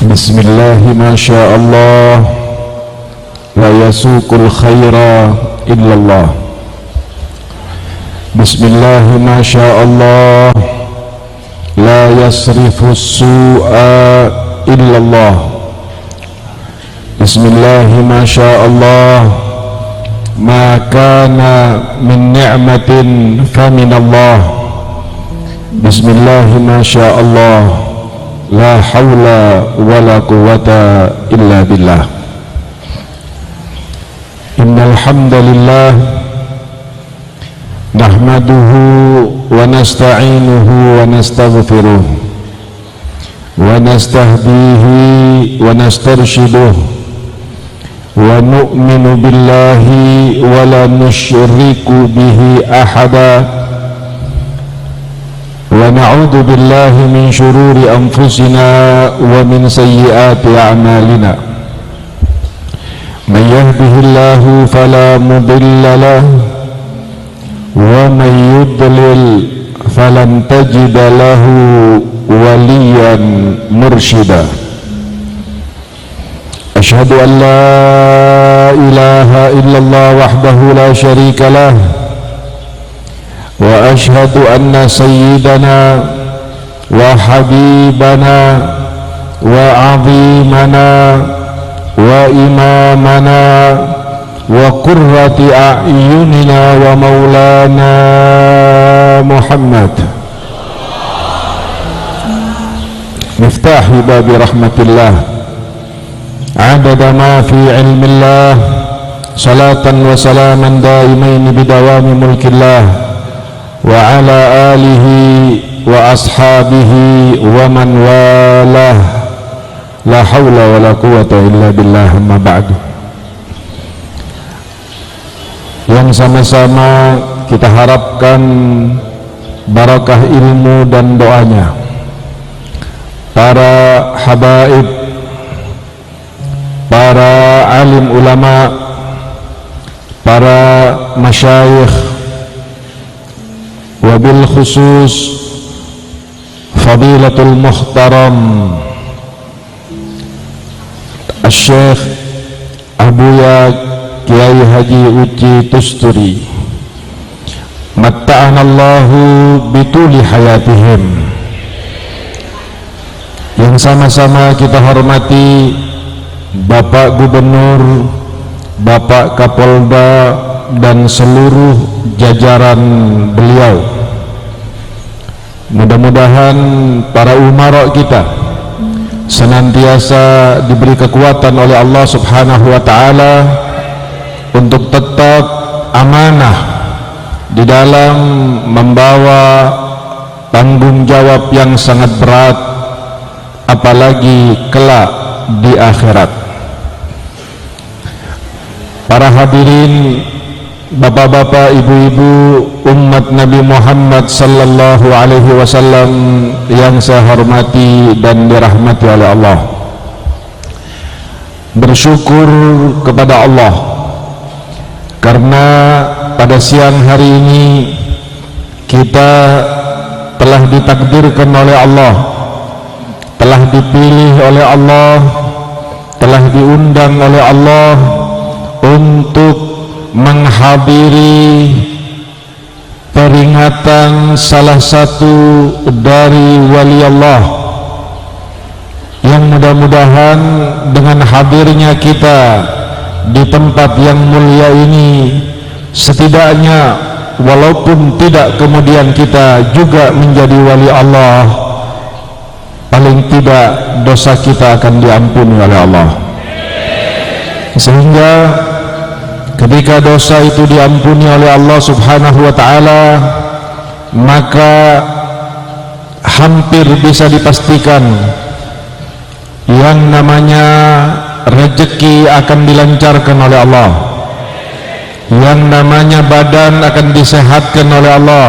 Bismillah ma sya Allah la yasuqul khaira illallah. Bismillah ma sya Allah la yasrifu su'a illallah. Bismillah ma sya Allah ma kana min ni'matin faminallah. Bismillah ma sya Allah la hawla wa la quwwata illa billah. Innal hamdalillah nahmaduhu wa nasta'inuhu wa nastaghfiruh wa nastahdihi wa nastarshiduh wa nu'minu billahi wa la nusyriku bihi ahada wa na'udzu billahi min syururi anfusina wa min sayyiati a'malina. Man yahdihillahu fala mudilla lahu wa man yudlil falan tajida lahu waliyan mursyida. Asyhadu an la ilaha illallah wahdahu la syarika lah wa ashhadu anna sayyidana wa habibana wa azimana wa imamana wa qurrati a'yunina wa maulana Muhammad miftahi babi rahmatillah adada ma fi ilmillah salatan wa salaman daimaini bidawami mulkillah wa ala alihi wa ashabihi wa man walah la hawla wa la quwwata illa billah. Amma ba'du. Yang sama-sama kita harapkan barakah ilmu dan doanya para habaib, para alim ulama, para masyayikh, wabil khusus fadilatul muhtaram Syekh Abuya Kiai Haji Uci Tusturi, matta'anallahu bituli hayatihim. Yang sama-sama kita hormati Bapak Gubernur, Bapak Kapolda dan seluruh jajaran beliau. Mudah-mudahan para umara kita senantiasa diberi kekuatan oleh Allah Subhanahu wa ta'ala untuk tetap amanah di dalam membawa tanggung jawab yang sangat berat, apalagi kelak di akhirat. Para hadirin, bapak-bapak, ibu-ibu umat Nabi Muhammad sallallahu alaihi wasallam yang saya hormati dan dirahmati oleh Allah. Bersyukur kepada Allah karena pada siang hari ini kita telah ditakdirkan oleh Allah, telah dipilih oleh Allah, telah diundang oleh Allah untuk menghadiri peringatan salah satu dari wali Allah yang mudah-mudahan dengan hadirnya kita di tempat yang mulia ini, setidaknya walaupun tidak kemudian kita juga menjadi wali Allah, paling tidak dosa kita akan diampuni oleh Allah. Sehingga ketika dosa itu diampuni oleh Allah Subhanahu wa ta'ala, maka hampir bisa dipastikan yang namanya rezeki akan dilancarkan oleh Allah, yang namanya badan akan disehatkan oleh Allah,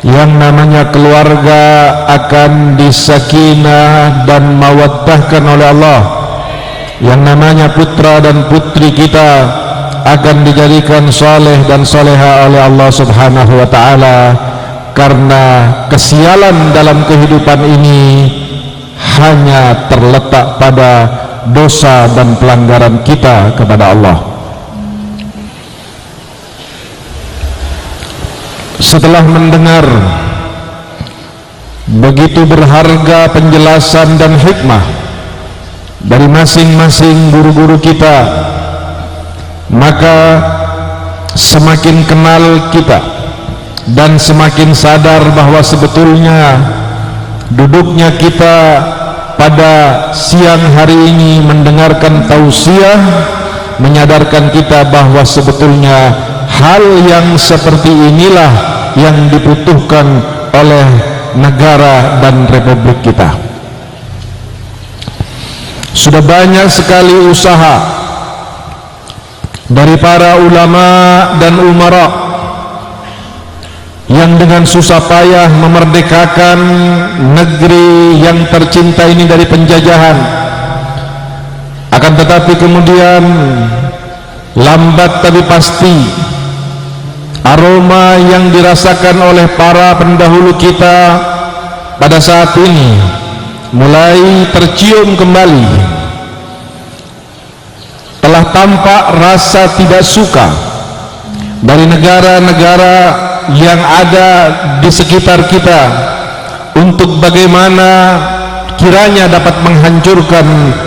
yang namanya keluarga akan disakinah dan mawaddahkan oleh Allah, yang namanya putra dan putri kita akan dijadikan soleh dan soleha oleh Allah Subhanahu wa ta'ala. Karena kesialan dalam kehidupan ini hanya terletak pada dosa dan pelanggaran kita kepada Allah. Setelah mendengar begitu berharga penjelasan dan hikmah dari masing-masing guru-guru kita, maka semakin kenal kita dan semakin sadar bahwa sebetulnya duduknya kita pada siang hari ini mendengarkan tausiah menyadarkan kita bahwa sebetulnya hal yang seperti inilah yang dibutuhkan oleh negara dan republik kita. Sudah banyak sekali usaha dari para ulama dan umara yang dengan susah payah memerdekakan negeri yang tercinta ini dari penjajahan. Akan tetapi kemudian lambat tapi pasti aroma yang dirasakan oleh para pendahulu kita pada saat ini mulai tercium kembali. Telah tampak rasa tidak suka dari negara-negara yang ada di sekitar kita untuk bagaimana kiranya dapat menghancurkan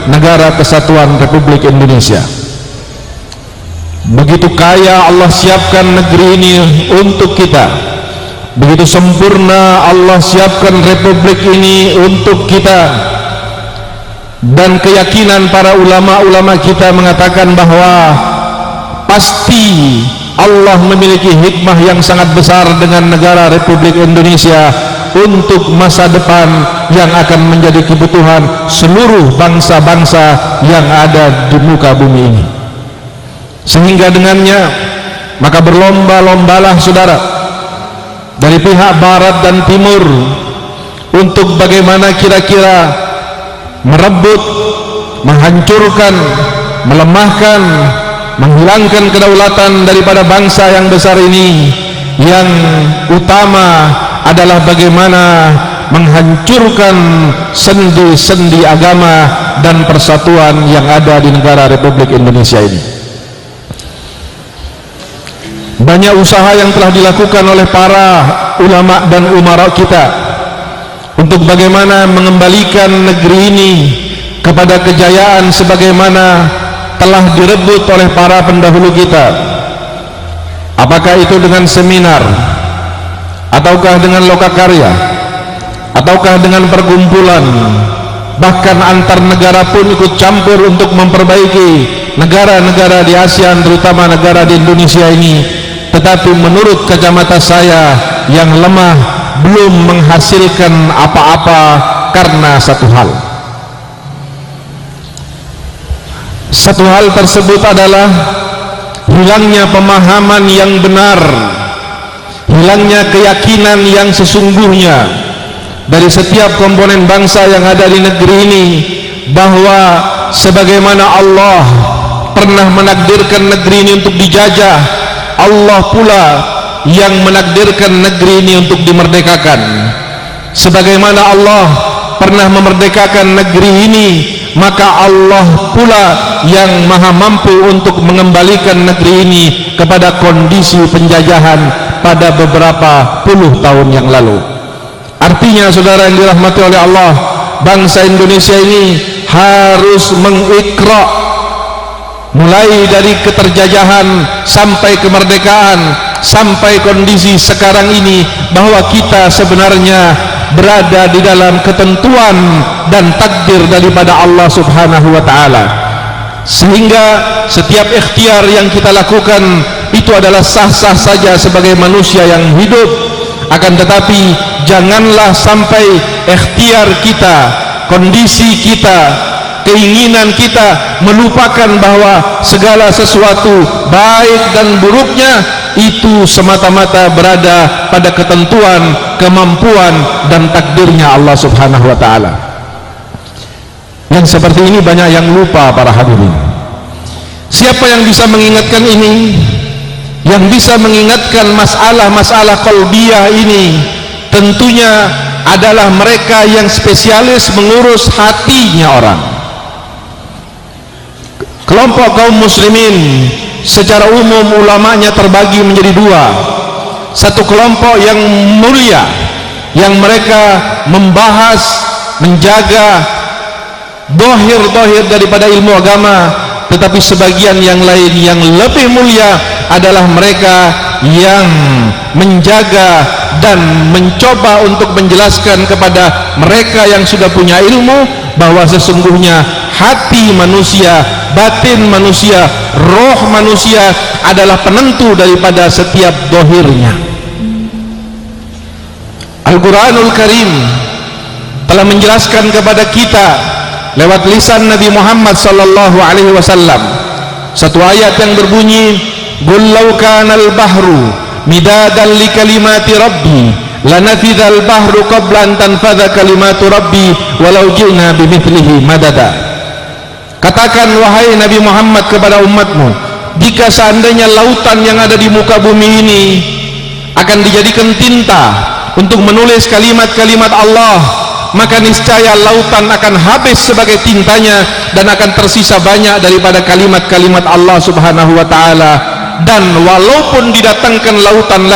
negara kesatuan Republik Indonesia. Begitu kaya Allah siapkan negeri ini untuk kita, begitu sempurna Allah siapkan republik ini untuk kita, dan keyakinan para ulama-ulama kita mengatakan bahwa pasti Allah memiliki hikmah yang sangat besar dengan negara Republik Indonesia untuk masa depan yang akan menjadi kebutuhan seluruh bangsa-bangsa yang ada di muka bumi ini. Sehingga dengannya maka berlomba-lombalah saudara dari pihak barat dan timur untuk bagaimana kira-kira merebut, menghancurkan, melemahkan, menghilangkan kedaulatan daripada bangsa yang besar ini. Yang utama adalah bagaimana menghancurkan sendi-sendi agama dan persatuan yang ada di negara Republik Indonesia ini. Banyak usaha yang telah dilakukan oleh para ulama dan umara kita untuk bagaimana mengembalikan negeri ini kepada kejayaan sebagaimana telah direbut oleh para pendahulu kita. Apakah itu dengan seminar, ataukah dengan lokakarya, ataukah dengan perkumpulan, bahkan antar negara pun ikut campur untuk memperbaiki negara-negara di ASEAN, terutama negara di Indonesia ini. Tetapi menurut kacamata saya yang lemah belum menghasilkan apa-apa karena satu hal. Satu hal tersebut adalah hilangnya pemahaman yang benar, hilangnya keyakinan yang sesungguhnya dari setiap komponen bangsa yang ada di negeri ini, bahwa sebagaimana Allah pernah menakdirkan negeri ini untuk dijajah, Allah pula yang menakdirkan negeri ini untuk dimerdekakan. Sebagaimana Allah pernah memerdekakan negeri ini, maka Allah pula yang maha mampu untuk mengembalikan negeri ini kepada kondisi penjajahan pada beberapa puluh tahun yang lalu. Artinya saudara yang dirahmati oleh Allah, bangsa Indonesia ini harus mengikra mulai dari keterjajahan sampai kemerdekaan sampai kondisi sekarang ini, bahwa kita sebenarnya berada di dalam ketentuan dan takdir daripada Allah Subhanahu wa ta'ala. Sehingga setiap ikhtiar yang kita lakukan itu adalah sah-sah saja sebagai manusia yang hidup. Akan tetapi janganlah sampai ikhtiar kita, kondisi kita, keinginan kita melupakan bahwa segala sesuatu baik dan buruknya itu semata-mata berada pada ketentuan, kemampuan dan takdirnya Allah Subhanahu wa ta'ala. Yang seperti ini banyak yang lupa para hadirin. Siapa yang bisa mengingatkan ini? Yang bisa mengingatkan masalah-masalah qalbiyah ini tentunya adalah mereka yang spesialis mengurus hatinya orang. Kelompok kaum muslimin secara umum ulamanya terbagi menjadi dua. Satu kelompok yang mulia, yang mereka membahas, menjaga dohir-dohir daripada ilmu agama, tetapi sebagian yang lain yang lebih mulia adalah mereka yang menjaga dan mencoba untuk menjelaskan kepada mereka yang sudah punya ilmu bahwa sesungguhnya hati manusia, batin manusia, roh manusia adalah penentu daripada setiap dohirnya. Al-Quranul Karim telah menjelaskan kepada kita lewat lisan Nabi Muhammad sallallahu alaihi wasallam satu ayat yang berbunyi, "Qul law kana al-bahru midadan li kalimati rabbi lanafidhal bahru qabla an tanfadha kalimatu rabbi walau ji'na bimithlihi madada." Katakan wahai Nabi Muhammad kepada umatmu, jika seandainya lautan yang ada di muka bumi ini akan dijadikan tinta untuk menulis kalimat-kalimat Allah, maka niscaya lautan akan habis sebagai tintanya dan akan tersisa banyak daripada kalimat-kalimat Allah subhanahu wa ta'ala. Dan walaupun didatangkan lautan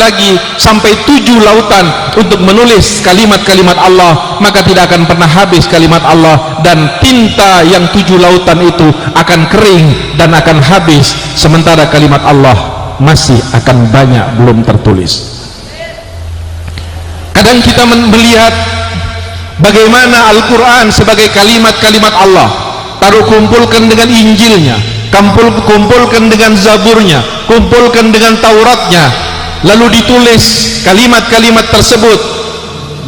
lagi sampai 7 lautan untuk menulis kalimat-kalimat Allah, maka tidak akan pernah habis kalimat Allah, dan tinta yang 7 lautan itu akan kering dan akan habis, sementara kalimat Allah masih akan banyak belum tertulis. Kadang kita melihat bagaimana Al-Quran sebagai kalimat-kalimat Allah, taruh kumpulkan dengan Injilnya, kumpulkan dengan Zaburnya, kumpulkan dengan Tauratnya, lalu ditulis kalimat-kalimat tersebut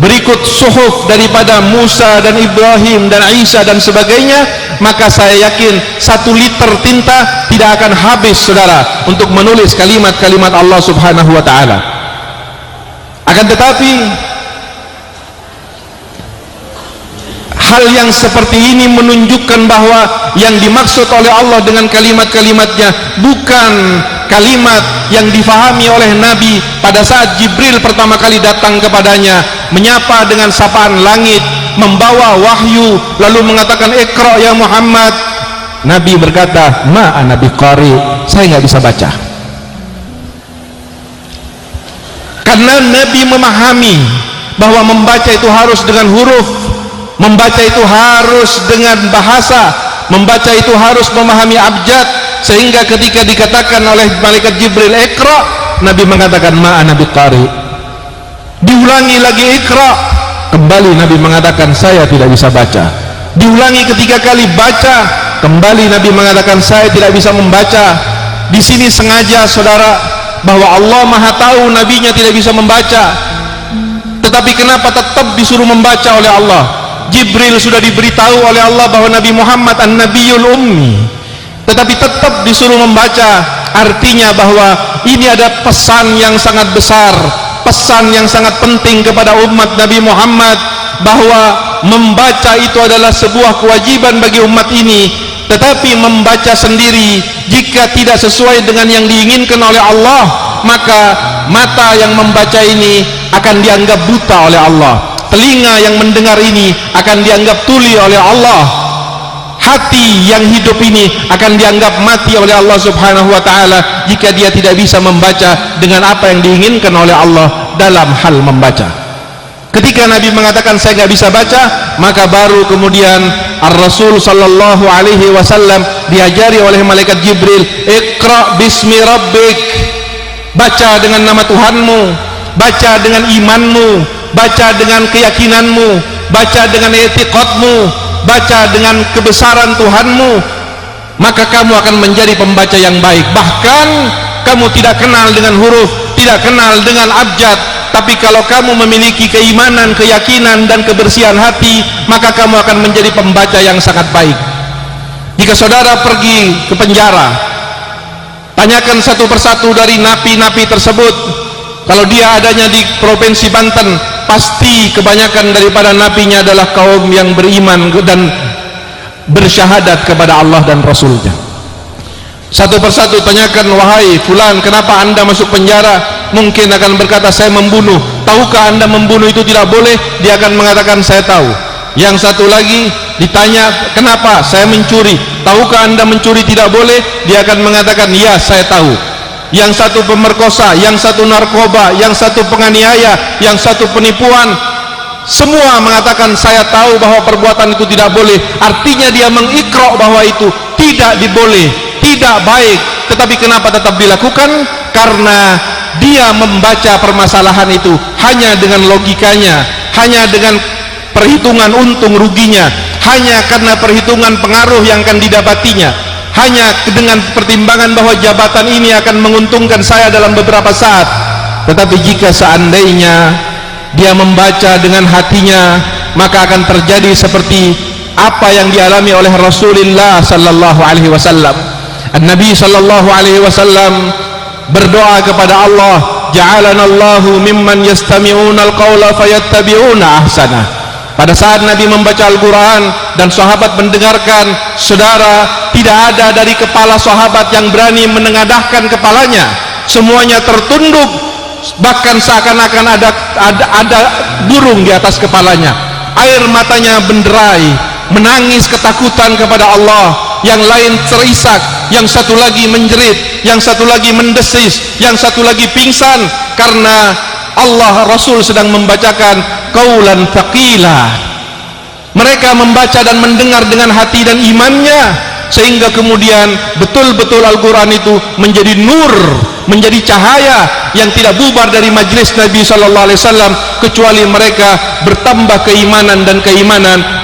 berikut suhuf daripada Musa dan Ibrahim dan Isa dan sebagainya, maka saya yakin 1 liter tinta tidak akan habis, saudara, untuk menulis kalimat-kalimat Allah subhanahu wa ta'ala. Akan tetapi hal yang seperti ini menunjukkan bahwa yang dimaksud oleh Allah dengan kalimat-kalimatnya bukan kalimat yang difahami oleh Nabi pada saat Jibril pertama kali datang kepadanya, menyapa dengan sapaan langit, membawa wahyu, lalu mengatakan Iqra ya Muhammad. Nabi berkata, ma ana biqari, saya nggak bisa baca. Karena Nabi memahami bahwa membaca itu harus dengan huruf, membaca itu harus dengan bahasa, membaca itu harus memahami abjad, sehingga ketika dikatakan oleh malaikat Jibril Iqra, Nabi mengatakan ma ana biqari. Diulangi lagi Iqra, kembali Nabi mengatakan saya tidak bisa baca. Diulangi ketiga kali baca, kembali Nabi mengatakan saya tidak bisa membaca. Di sini sengaja, saudara, bahwa Allah Maha tahu nabinya tidak bisa membaca, tetapi kenapa tetap disuruh membaca oleh Allah? Jibril sudah diberitahu oleh Allah bahwa Nabi Muhammad an-Nabiyul Ummi, tetapi tetap disuruh membaca. Artinya bahwa ini ada pesan yang sangat besar, pesan yang sangat penting kepada umat Nabi Muhammad, bahwa membaca itu adalah sebuah kewajiban bagi umat ini. Tetapi membaca sendiri jika tidak sesuai dengan yang diinginkan oleh Allah, maka mata yang membaca ini akan dianggap buta oleh Allah, telinga yang mendengar ini akan dianggap tuli oleh Allah, hati yang hidup ini akan dianggap mati oleh Allah subhanahu wa ta'ala jika dia tidak bisa membaca dengan apa yang diinginkan oleh Allah dalam hal membaca. Ketika Nabi mengatakan saya nggak bisa baca, maka baru kemudian Ar-Rasul sallallahu alaihi wasallam diajari oleh malaikat Jibril, Iqra bismi rabbik, baca dengan nama Tuhanmu, baca dengan imanmu, baca dengan keyakinanmu, baca dengan i'tiqadmu, baca dengan kebesaran Tuhanmu, maka kamu akan menjadi pembaca yang baik. Bahkan kamu tidak kenal dengan huruf, tidak kenal dengan abjad, tapi kalau kamu memiliki keimanan, keyakinan dan kebersihan hati, maka kamu akan menjadi pembaca yang sangat baik. Jika saudara pergi ke penjara, tanyakan satu persatu dari napi-napi tersebut, kalau dia adanya di provinsi Banten, pasti kebanyakan daripada napinya adalah kaum yang beriman dan bersyahadat kepada Allah dan Rasulnya. Satu persatu tanyakan, wahai fulan, kenapa anda masuk penjara? mungkin akan berkata saya membunuh. Tahukah anda membunuh itu tidak boleh? Dia akan mengatakan saya tahu. Yang satu lagi ditanya kenapa? Saya mencuri. Tahukah anda mencuri tidak boleh? Dia akan mengatakan ya saya tahu. Yang satu pemerkosa, yang satu narkoba, yang satu penganiaya, yang satu penipuan, semua mengatakan saya tahu bahwa perbuatan itu tidak boleh. Artinya dia mengikrar bahwa itu tidak diboleh, tidak baik. Tetapi kenapa tetap dilakukan? Karena dia membaca permasalahan itu hanya dengan logikanya, hanya dengan perhitungan untung ruginya, hanya karena perhitungan pengaruh yang akan didapatinya, hanya dengan pertimbangan bahwa jabatan ini akan menguntungkan saya dalam beberapa saat. Tetapi jika seandainya dia membaca dengan hatinya, maka akan terjadi seperti apa yang dialami oleh Rasulullah sallallahu alaihi wasallam. Nabi sallallahu alaihi wasallam berdoa kepada Allah, ja'alanallahu mimman yastami'una alqaula fayattabi'una ahsana. Pada saat Nabi membaca Al-Quran dan sahabat mendengarkan, saudara, tidak ada dari kepala sahabat yang berani menengadahkan kepalanya. Semuanya tertunduk, bahkan seakan-akan ada burung di atas kepalanya. Air matanya benderai, menangis ketakutan kepada Allah. Yang lain terisak, yang satu lagi menjerit, yang satu lagi mendesis, yang satu lagi pingsan karena Allah Rasul sedang membacakan qaulan thaqila. Mereka membaca dan mendengar dengan hati dan imannya, sehingga kemudian betul-betul Al-Quran itu menjadi nur, menjadi cahaya yang tidak bubar dari majlis Nabi sallallahu alaihi wasallam kecuali mereka bertambah keimanan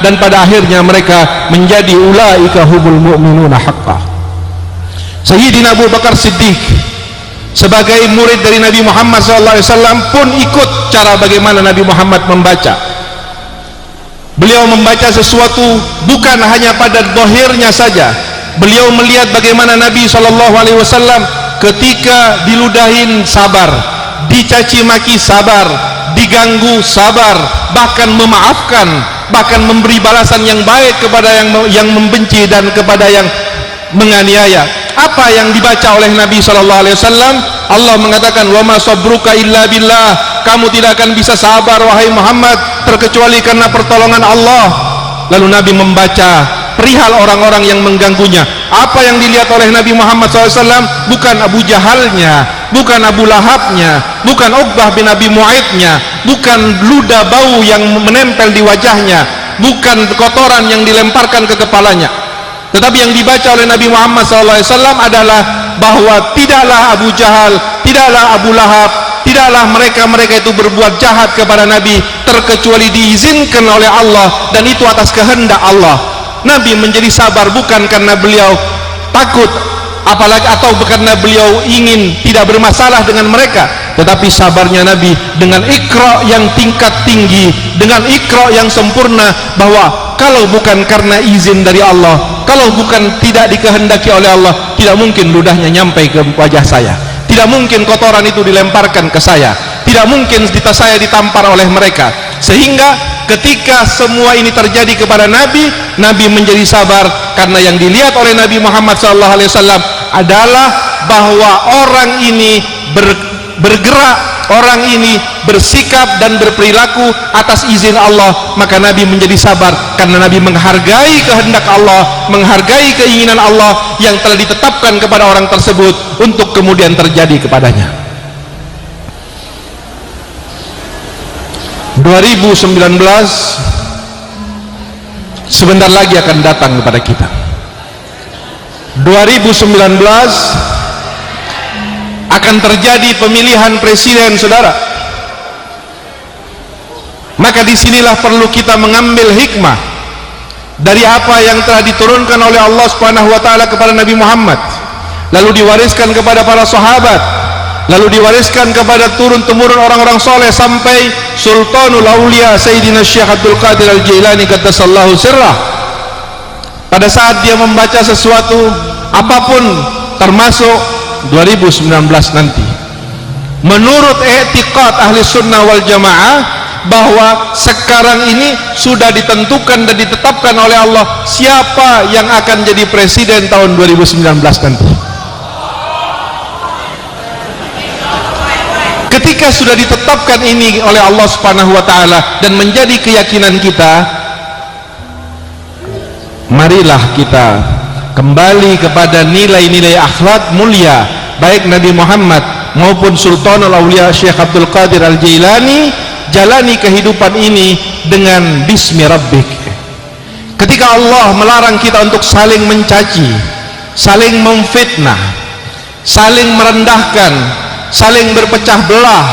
dan pada akhirnya mereka menjadi ulaika humul mu'minuna haqqan. Sayyidina Abu Bakar Siddiq sebagai murid dari Nabi Muhammad SAW pun ikut cara bagaimana Nabi Muhammad membaca. Beliau membaca sesuatu bukan hanya pada zahirnya saja. Beliau melihat bagaimana Nabi SAW ketika diludahin sabar, dicaci maki sabar, diganggu sabar, bahkan memaafkan, bahkan memberi balasan yang baik kepada yang membenci dan kepada yang menganiaya. Apa yang dibaca oleh Nabi SAW? Allah mengatakan, wa ma sabruka illa billah, kamu tidak akan bisa sabar wahai Muhammad terkecuali karena pertolongan Allah. Lalu Nabi membaca perihal orang-orang yang mengganggunya. Apa yang dilihat oleh Nabi Muhammad SAW? Bukan Abu Jahalnya, bukan Abu Lahabnya, bukan Uqbah bin Abi Mu'aidnya, bukan ludah bau yang menempel di wajahnya, bukan kotoran yang dilemparkan ke kepalanya. Tetapi yang dibaca oleh Nabi Muhammad SAW adalah bahwa tidaklah Abu Jahal, tidaklah Abu Lahab, tidaklah mereka-mereka itu berbuat jahat kepada Nabi terkecuali diizinkan oleh Allah, dan itu atas kehendak Allah. Nabi menjadi sabar bukan karena beliau takut, apalagi atau karena beliau ingin tidak bermasalah dengan mereka, tetapi sabarnya Nabi dengan ikra yang tingkat tinggi, dengan ikra yang sempurna, bahwa kalau bukan karena izin dari Allah, kalau bukan tidak dikehendaki oleh Allah, tidak mungkin ludahnya nyampai ke wajah saya, tidak mungkin kotoran itu dilemparkan ke saya, tidak mungkin saya ditampar oleh mereka. Sehingga ketika semua ini terjadi kepada Nabi, Nabi menjadi sabar karena yang dilihat oleh Nabi Muhammad SAW adalah bahwa orang ini bergerak, orang ini bersikap dan berperilaku atas izin Allah. Maka Nabi menjadi sabar karena Nabi menghargai kehendak Allah, menghargai keinginan Allah yang telah ditetapkan kepada orang tersebut untuk kemudian terjadi kepadanya. 2019 sebentar lagi akan datang kepada kita. 2019 akan terjadi pemilihan presiden, saudara. Maka disinilah perlu kita mengambil hikmah dari apa yang telah diturunkan oleh Allah Subhanahu wa taala kepada Nabi Muhammad, lalu diwariskan kepada para sahabat, lalu diwariskan kepada turun-temurun orang-orang soleh sampai Sultanul Aulia Sayyidina Syekh Abdul Qadir Al-Jailani qaddasallahu sirrah. Pada saat dia membaca sesuatu apapun, termasuk 2019 nanti, menurut i'tiqad ahli sunnah wal jamaah, bahwa sekarang ini sudah ditentukan dan ditetapkan oleh Allah siapa yang akan jadi presiden tahun 2019 nanti. ketika sudah ditetapkan ini oleh Allah Subhanahu wa taala dan menjadi keyakinan kita, marilah kita kembali kepada nilai-nilai akhlak mulia baik Nabi Muhammad maupun Sultanul Aulia Syekh Abdul Qadir Al-Jailani. Jalani kehidupan ini dengan bismi rabbik. Ketika Allah melarang kita untuk saling mencaci, saling memfitnah, saling merendahkan, saling berpecah belah,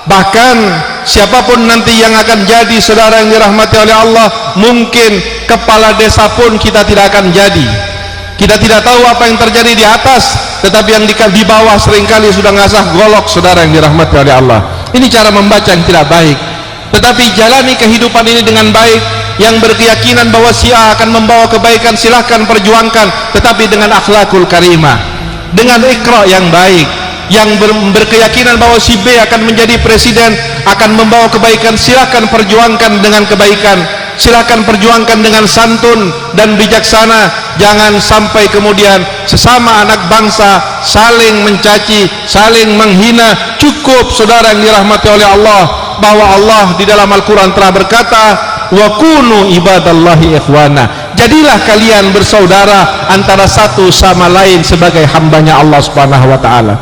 bahkan siapapun nanti yang akan jadi saudara yang dirahmati oleh Allah, mungkin kepala desa pun kita tidak akan jadi. Kita tidak tahu apa yang terjadi di atas, tetapi yang di bawah seringkali sudah ngasah golok saudara yang dirahmati oleh Allah. Ini cara membaca yang tidak baik. Tetapi jalani kehidupan ini dengan baik, yang berkeyakinan bahwa si A akan membawa kebaikan, silahkan perjuangkan, tetapi dengan akhlakul karimah, dengan ikra yang baik. Yang berkeyakinan bahwa si B akan menjadi presiden, akan membawa kebaikan, silahkan perjuangkan dengan kebaikan, silahkan perjuangkan dengan santun dan bijaksana. Jangan sampai kemudian sesama anak bangsa saling mencaci, saling menghina. Cukup saudara yang dirahmati oleh Allah, bahwa Allah di dalam Al-Quran telah berkata, wa kunu ibadallahi ikhwana, jadilah kalian bersaudara antara satu sama lain sebagai hambanya Allah Subhanahu wa ta'ala.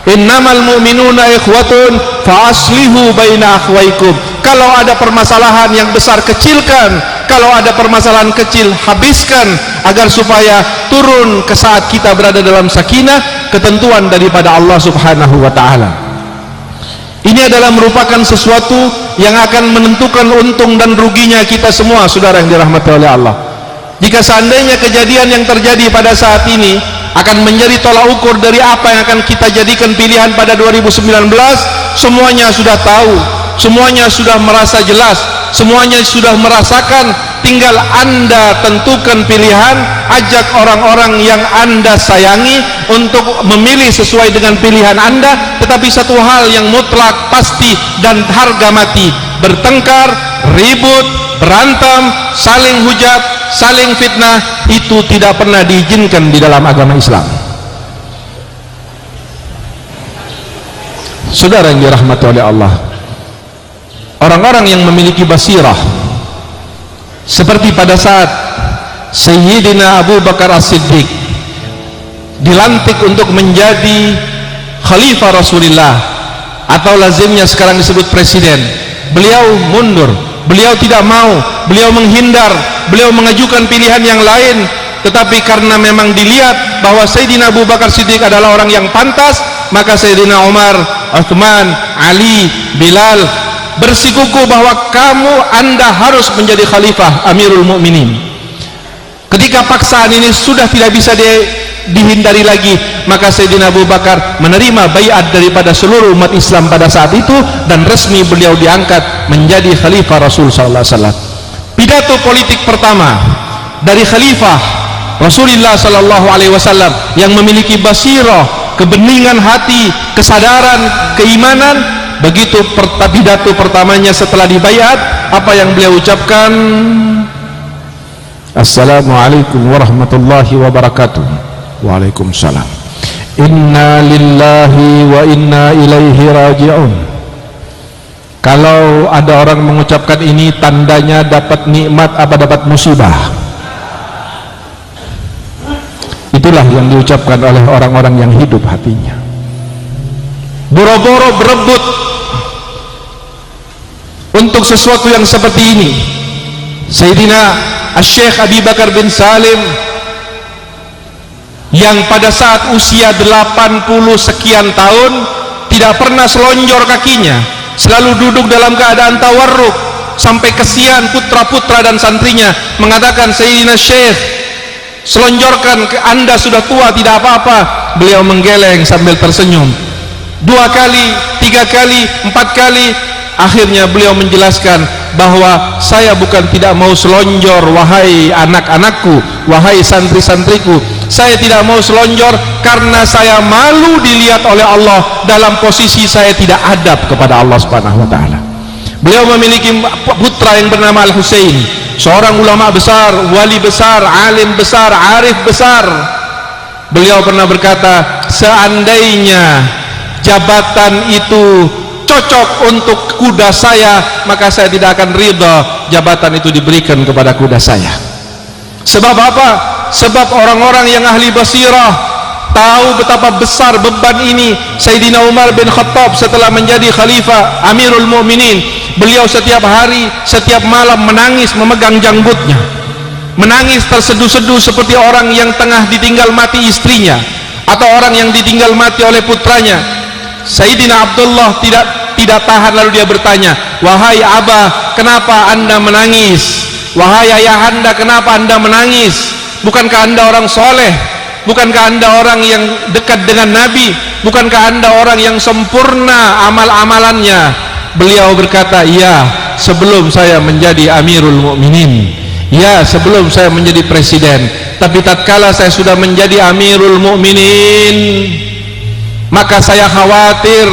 Innamal mu'minuna ikhwatun fa aslihu baina akhwaikum. Kalau ada permasalahan yang besar, kecilkan. Kalau ada permasalahan kecil, habiskan, agar supaya turun ke saat kita berada dalam sakinah, ketentuan daripada Allah Subhanahu wa ta'ala. Ini adalah merupakan sesuatu yang akan menentukan untung dan ruginya kita semua saudara yang dirahmati oleh Allah. Jika seandainya kejadian yang terjadi pada saat ini akan menjadi tolak ukur dari apa yang akan kita jadikan pilihan pada 2019, semuanya sudah tahu, semuanya sudah merasa jelas, semuanya sudah merasakan. Tinggal Anda tentukan pilihan, ajak orang-orang yang Anda sayangi untuk memilih sesuai dengan pilihan Anda. Tetapi satu hal yang mutlak, pasti dan harga mati: bertengkar, ribut, berantem, saling hujat, saling fitnah, itu tidak pernah diizinkan di dalam agama Islam. Saudara yang dirahmati oleh Allah, orang-orang yang memiliki basirah, seperti pada saat Sayyidina Abu Bakar As-Siddiq dilantik untuk menjadi Khalifah Rasulullah, atau lazimnya sekarang disebut presiden, beliau mundur, beliau tidak mau, beliau menghindar, beliau mengajukan pilihan yang lain. Tetapi karena memang dilihat bahwa Sayyidina Abu Bakar Siddiq adalah orang yang pantas, maka Sayyidina Umar, Uthman, Ali, Bilal bersikukuh bahwa Anda harus menjadi khalifah Amirul Mukminin. Ketika paksaan ini sudah tidak bisa dihindari lagi, maka Sayyidina Abu Bakar menerima baiat daripada seluruh umat Islam pada saat itu, dan resmi beliau diangkat menjadi khalifah Rasul sallallahu alaihi wasallam. Pidato politik pertama dari khalifah Rasulullah sallallahu alaihi wasallam yang memiliki basirah, kebeningan hati, kesadaran, keimanan, begitu pidato pertamanya setelah dibaiat, apa yang beliau ucapkan? Assalamualaikum warahmatullahi wabarakatuh. Waalaikumsalam. Inna lillahi wa inna ilaihi raji'un. Kalau ada orang mengucapkan ini, tandanya dapat nikmat apa dapat musibah? Itulah yang diucapkan oleh orang-orang yang hidup hatinya. Boro-boro berebut untuk sesuatu yang seperti ini. Sayyidina Syekh Abi Bakar bin Salim yang pada saat usia 80 sekian tahun tidak pernah selonjor kakinya, selalu duduk dalam keadaan tawarruk, sampai kesian putra-putra dan santrinya mengatakan, Sayyidina Syekh, selonjorkan, Anda sudah tua, tidak apa-apa. Beliau menggeleng sambil tersenyum. 2 kali, 3 kali, 4 kali, akhirnya beliau menjelaskan bahwa saya bukan tidak mau selonjor, wahai anak-anakku, wahai santri-santriku, saya tidak mau selonjor karena saya malu dilihat oleh Allah dalam posisi saya tidak adab kepada Allah Subhanahu wa ta'ala. Beliau memiliki putra yang bernama Al-Husain, seorang ulama besar, wali besar, alim besar, arif besar. Beliau pernah berkata, seandainya jabatan itu cocok untuk kuda saya, maka saya tidak akan ridha jabatan itu diberikan kepada kuda saya. Sebab apa? Sebab orang-orang yang ahli basirah tahu betapa besar beban ini. Sayyidina Umar bin Khattab setelah menjadi khalifah Amirul Mukminin, beliau setiap hari, setiap malam menangis memegang janggutnya, menangis terseduh-seduh seperti orang yang tengah ditinggal mati istrinya atau orang yang ditinggal mati oleh putranya. Sayyidina Abdullah tidak tahan, lalu dia bertanya, "Wahai Abah, kenapa anda menangis? Wahai ayahanda, kenapa anda menangis? Bukankah anda orang soleh? Bukankah anda orang yang dekat dengan Nabi? Bukankah anda orang yang sempurna amal-amalannya?" Beliau berkata, "Ya, sebelum saya menjadi Amirul Mukminin, ya, sebelum saya menjadi presiden, tapi tatkala saya sudah menjadi Amirul Mukminin, maka saya khawatir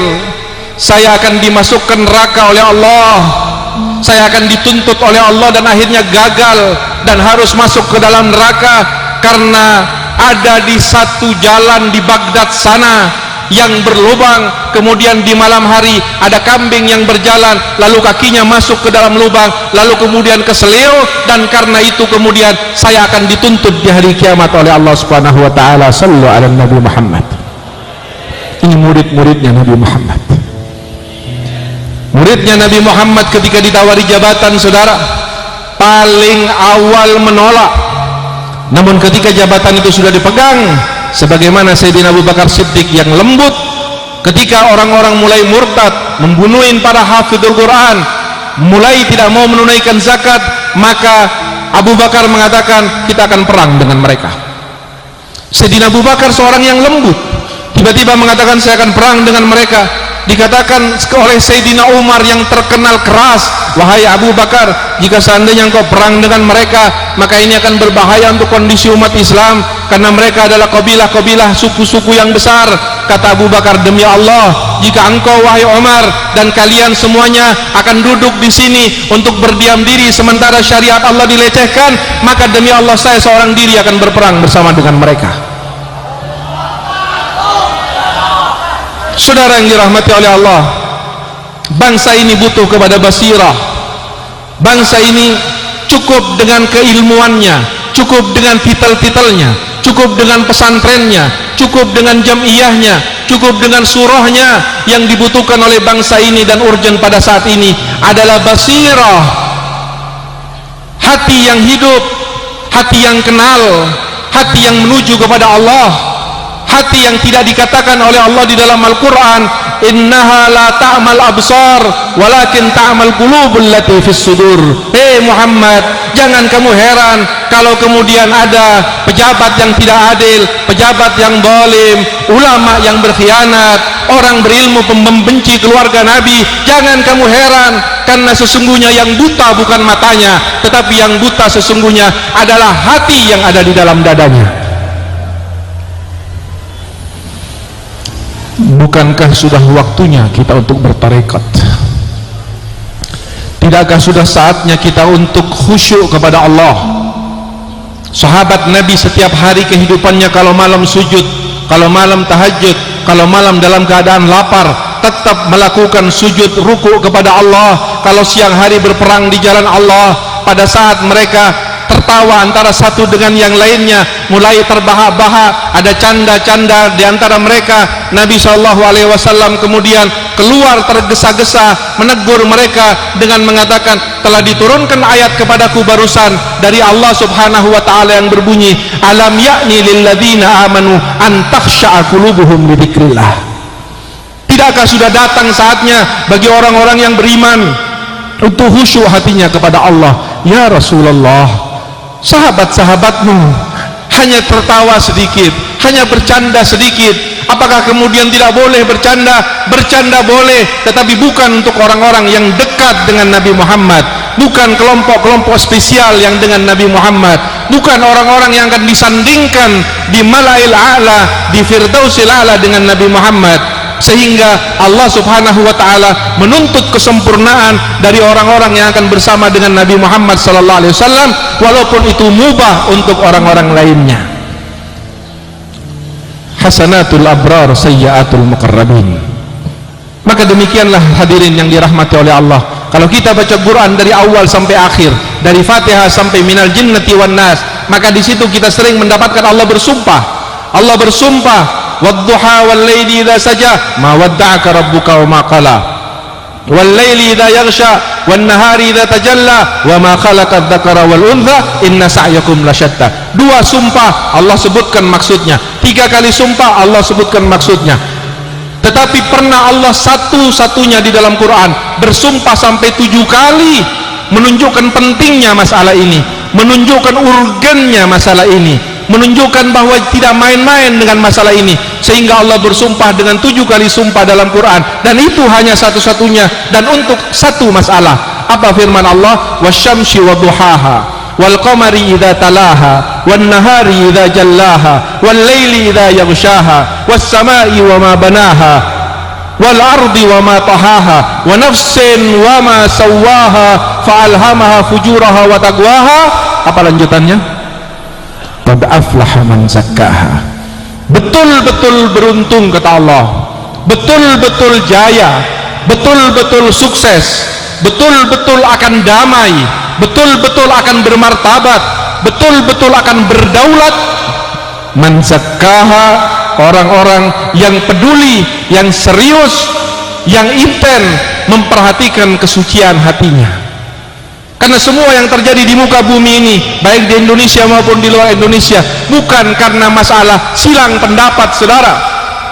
saya akan dimasukkan neraka oleh Allah, saya akan dituntut oleh Allah dan akhirnya gagal dan harus masuk ke dalam neraka, karena ada di satu jalan di Baghdad sana yang berlubang, kemudian di malam hari ada kambing yang berjalan, lalu kakinya masuk ke dalam lubang, lalu kemudian keseleo, dan karena itu kemudian saya akan dituntut di hari kiamat oleh Allah Subhanahu wa taala." Sallu ala Nabi Muhammad. Ini murid-muridnya Nabi Muhammad. Muridnya Nabi Muhammad ketika ditawari jabatan, saudara, paling awal menolak. Namun ketika jabatan itu sudah dipegang, sebagaimana Sayyidina Abu Bakar Siddiq yang lembut, ketika orang-orang mulai murtad, membunuhin para hafidhul Quran, mulai tidak mau menunaikan zakat, maka Abu Bakar mengatakan, "Kita akan perang dengan mereka." Sayyidina Abu Bakar seorang yang lembut, tiba-tiba mengatakan, "Saya akan perang dengan mereka." Dikatakan oleh Sayyidina Umar yang terkenal keras, "Wahai Abu Bakar, jika seandainya engkau perang dengan mereka, maka ini akan berbahaya untuk kondisi umat Islam, karena mereka adalah kabilah-kabilah, suku-suku yang besar." Kata Abu Bakar, "Demi Allah, jika engkau wahai Umar dan kalian semuanya akan duduk di sini untuk berdiam diri sementara syariat Allah dilecehkan, maka demi Allah saya seorang diri akan berperang bersama dengan mereka." Saudara yang dirahmati oleh Allah, bangsa ini butuh kepada basirah. Bangsa ini cukup dengan keilmuannya, cukup dengan titel-titelnya, cukup dengan pesantrennya, cukup dengan jamiyahnya, cukup dengan surahnya. Yang dibutuhkan oleh bangsa ini dan urgen pada saat ini adalah basirah, hati yang hidup, hati yang kenal, hati yang menuju kepada Allah, hati yang tidak dikatakan oleh Allah di dalam Al-Quran, "Innaha la ta'mal absar walakin ta'mal qulubul lati fis sudur." Hei Muhammad, jangan kamu heran kalau kemudian ada pejabat yang tidak adil, pejabat yang zalim, ulama yang berkhianat, orang berilmu membenci keluarga Nabi. Jangan kamu heran, karena sesungguhnya yang buta bukan matanya, tetapi yang buta sesungguhnya adalah hati yang ada di dalam dadanya. Bukankah sudah waktunya kita untuk bertarekat? Tidakkah sudah saatnya kita untuk khusyuk kepada Allah? Sahabat Nabi setiap hari kehidupannya, kalau malam sujud, kalau malam tahajud, kalau malam dalam keadaan lapar, tetap melakukan sujud ruku kepada Allah. Kalau siang hari berperang di jalan Allah, pada saat mereka tertawa antara satu dengan yang lainnya, mulai terbahak-bahak, ada canda-canda di antara mereka, Nabi SAW kemudian keluar tergesa-gesa menegur mereka dengan mengatakan, "Telah diturunkan ayat kepadaku barusan dari Allah Subhanahu wa taala yang berbunyi, alam ya'ni lilladzina amanu an takhsha'a qulubuhum li dzikrillah." Tidakkah sudah datang saatnya bagi orang-orang yang beriman untuk khusyuk hatinya kepada Allah? Ya Rasulullah, sahabat-sahabatmu hanya tertawa sedikit, hanya bercanda sedikit. Apakah kemudian tidak boleh bercanda? Bercanda boleh, tetapi bukan untuk orang-orang yang dekat dengan Nabi Muhammad, bukan kelompok-kelompok spesial yang dengan Nabi Muhammad, bukan orang-orang yang akan disandingkan di Mala'il A'la, di Firdausil A'la dengan Nabi Muhammad. Sehingga Allah Subhanahu wa taala menuntut kesempurnaan dari orang-orang yang akan bersama dengan Nabi Muhammad sallallahu alaihi wasallam, walaupun itu mubah untuk orang-orang lainnya. Hasanatul abrar sayyiatul muqarrabin. Maka demikianlah hadirin yang dirahmati oleh Allah, kalau kita baca Quran dari awal sampai akhir, dari Fatihah sampai minal jinnati wan nas, maka di situ kita sering mendapatkan Allah bersumpah. Allah bersumpah, wadduha wal laili idza saja ma wadda'aka rabbuka wa ma qala, wal laili idza yaghsha wan nahari idza tajalla wa ma khalaqa dzakara wal untha inna sa'yakum lasyatta. Dua sumpah Allah sebutkan maksudnya, tiga kali sumpah Allah sebutkan maksudnya. Tetapi pernah Allah satu-satunya di dalam Quran bersumpah sampai 7 kali, menunjukkan pentingnya masalah ini, menunjukkan urgennya masalah ini, menunjukkan bahwa tidak main-main dengan masalah ini, sehingga Allah bersumpah dengan 7 kali sumpah dalam Quran, dan itu hanya satu-satunya dan untuk satu masalah. Apa firman Allah? Wasyamsi wadduhaha wal qamari idza talaha wan nahari idza jallaha wal laili idza yaghshaha was samai wa ma banaha wal ardi wa ma tahaha wa nafsin wa ma sawwaha fa alhamaha fujuraha wa taqwaha. Apa lanjutannya? Qad aflaha man zakkaha. Betul-betul beruntung kata Allah, betul-betul jaya, betul-betul sukses, betul-betul akan damai, betul-betul akan bermartabat, betul-betul akan berdaulat. Man zakkaha, orang-orang yang peduli, yang serius, yang intent memperhatikan kesucian hatinya. Karena semua yang terjadi di muka bumi ini, baik di Indonesia maupun di luar Indonesia, bukan karena masalah silang pendapat saudara,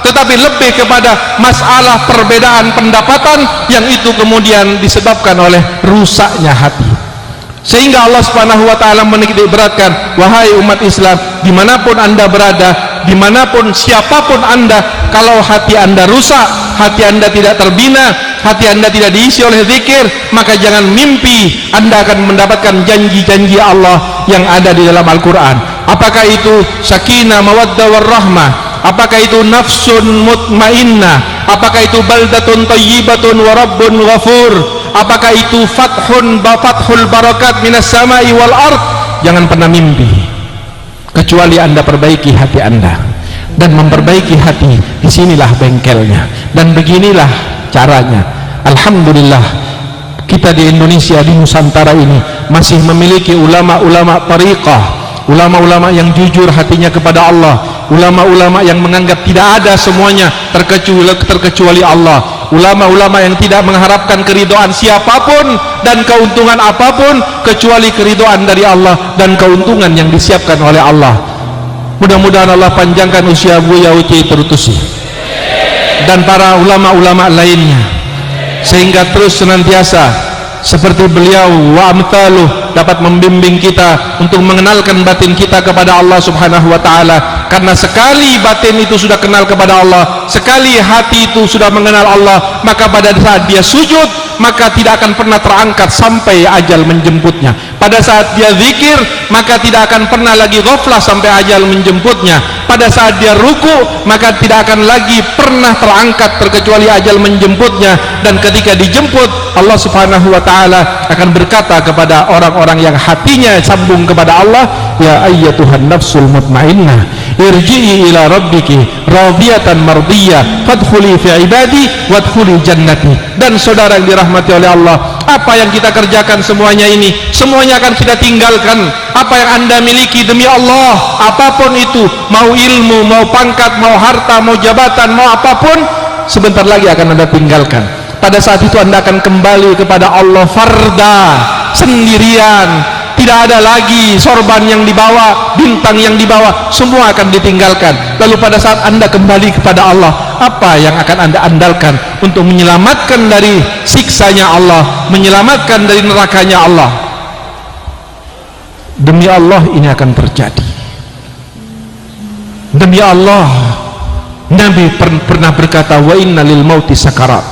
tetapi lebih kepada masalah perbedaan pendapatan yang itu kemudian disebabkan oleh rusaknya hati. Sehingga Allah Subhanahu wa ta'ala menitik beratkan, wahai umat Islam, dimanapun anda berada, dimanapun siapapun anda, kalau hati anda rusak, hati anda tidak terbina, hati anda tidak diisi oleh zikir, maka jangan mimpi anda akan mendapatkan janji-janji Allah yang ada di dalam Al-Quran. Apakah itu sakinah, mawaddah, warahmah? Apakah itu nafsun mutmainnah? Apakah itu baldatun thayyibatun wa rabbun ghafur? Apakah itu fathul barakat minas samai wal ard? Jangan pernah mimpi kecuali anda perbaiki hati anda, dan memperbaiki hati disinilah bengkelnya, dan beginilah caranya. Alhamdulillah kita di Indonesia, di Nusantara ini masih memiliki ulama-ulama tariqah, ulama-ulama yang jujur hatinya kepada Allah, ulama-ulama yang menganggap tidak ada semuanya terkecuali Allah, ulama-ulama yang tidak mengharapkan keridhaan siapapun dan keuntungan apapun kecuali keridhaan dari Allah dan keuntungan yang disiapkan oleh Allah. Mudah-mudahan Allah panjangkan usia Buya Uci Tertusi dan para ulama-ulama lainnya, sehingga terus senantiasa seperti beliau wa amtaluh dapat membimbing kita untuk mengenalkan batin kita kepada Allah Subhanahu wa ta'ala. Karena sekali batin itu sudah kenal kepada Allah, sekali hati itu sudah mengenal Allah, maka pada saat dia sujud, maka tidak akan pernah terangkat sampai ajal menjemputnya. Pada saat dia zikir, maka tidak akan pernah lagi ghaflah sampai ajal menjemputnya. Pada saat dia ruku, maka tidak akan lagi pernah terangkat terkecuali ajal menjemputnya. Dan ketika dijemput, Allah Subhanahu wa ta'ala akan berkata kepada orang-orang yang hatinya sambung kepada Allah, ya ayyatuhan nafsul mutmainnah irji'i ila rabbiki radiyatan mardiyah fadkhuli fi ibadi wadkhuli jannati. Dan saudara yang dirahmati oleh Allah, apa yang kita kerjakan semuanya ini, semuanya akan kita tinggalkan. Apa yang anda miliki demi Allah, apapun itu, mau ilmu, mau pangkat, mau harta, mau jabatan, mau apapun, sebentar lagi akan anda tinggalkan. Pada saat itu anda akan kembali kepada Allah farda, sendirian. Tidak ada lagi sorban yang dibawa, bintang yang dibawa, semua akan ditinggalkan. Lalu pada saat anda kembali kepada Allah, apa yang akan anda andalkan untuk menyelamatkan dari siksanya Allah, menyelamatkan dari nerakanya Allah? Demi Allah ini akan terjadi. Demi Allah, Nabi pernah berkata, wa inna lil mauti sakarat.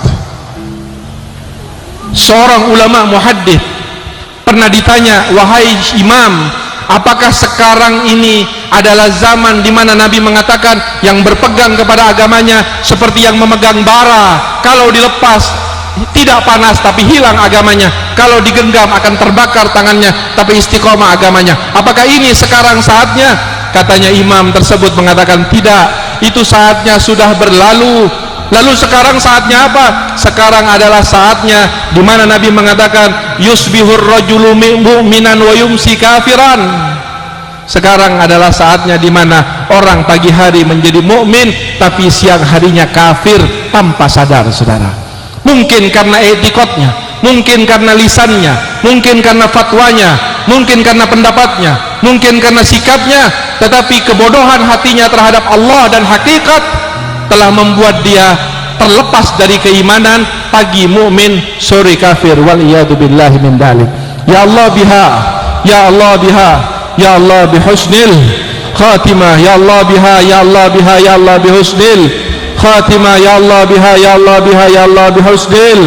Seorang ulama muhaddits pernah ditanya, wahai imam, apakah sekarang ini adalah zaman di mana Nabi mengatakan yang berpegang kepada agamanya seperti yang memegang bara, kalau dilepas tidak panas tapi hilang agamanya, kalau digenggam akan terbakar tangannya tapi istiqomah agamanya? Apakah ini sekarang saatnya? Katanya imam tersebut mengatakan, tidak, itu saatnya sudah berlalu. Lalu sekarang saatnya apa? Sekarang adalah saatnya di mana Nabi mengatakan yusbihur rajulu mu'minan wa yumsi kafiran. Sekarang adalah saatnya di mana orang pagi hari menjadi mukmin tapi siang harinya kafir tanpa sadar, saudara. Mungkin karena etikotnya, mungkin karena lisannya, mungkin karena fatwanya, mungkin karena pendapatnya, mungkin karena sikapnya, tetapi kebodohan hatinya terhadap Allah dan hakikat telah membuat dia terlepas dari keimanan, pagi mukmin, sore kafir. Wal iyadu billahi min dalik. Ya Allah biha, ya Allah biha, ya Allah bihusnil khatimah, ya Allah biha, ya Allah biha, ya Allah bihusnil khatimah, ya Allah biha, ya Allah biha, ya Allah bihusnil.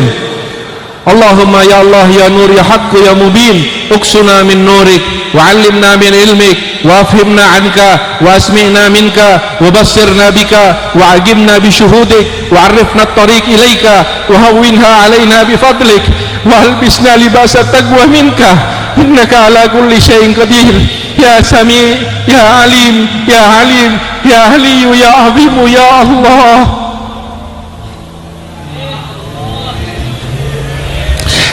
Allahumma ya Allah ya nur ya haqq ya mubin, uksuna min nurik wa 'allimna min ilmik wa afhimna 'anka wa asmi'na minka wa bassirna bika wa agimna bi syuhudik wa 'arifna at-tariq ilaika wa hawwinha 'alaina bi fadlik wa albisna libasa taqwa minka innaka ala kulli syai'in qadir. Ya Sami, ya Alim, ya Halim, ya Aliyu, ya Azimu, ya Allah.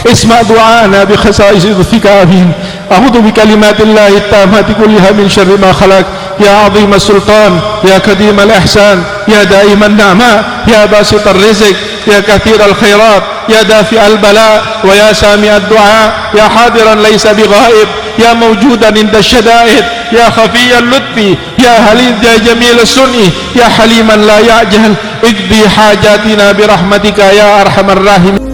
اسمع دعاءنا بخصائص لطفك آمين. أعوذ بكلمات الله التامات كلها من شر ما خلق. يا عظيم السلطان، يا كريم الإحسان، يا دائم النعماء، يا باسط الرزق، يا كثير الخيرات، يا دافع البلاء، ويا سامع الدعاء، يا حاضرا ليس بغائب، يا موجودا عند الشدائد، يا خفي اللطف، يا هليل، يا جميل السنء، يا حليما لا يعجل، اقضي حاجاتنا برحمتك يا أرحم الراحمين.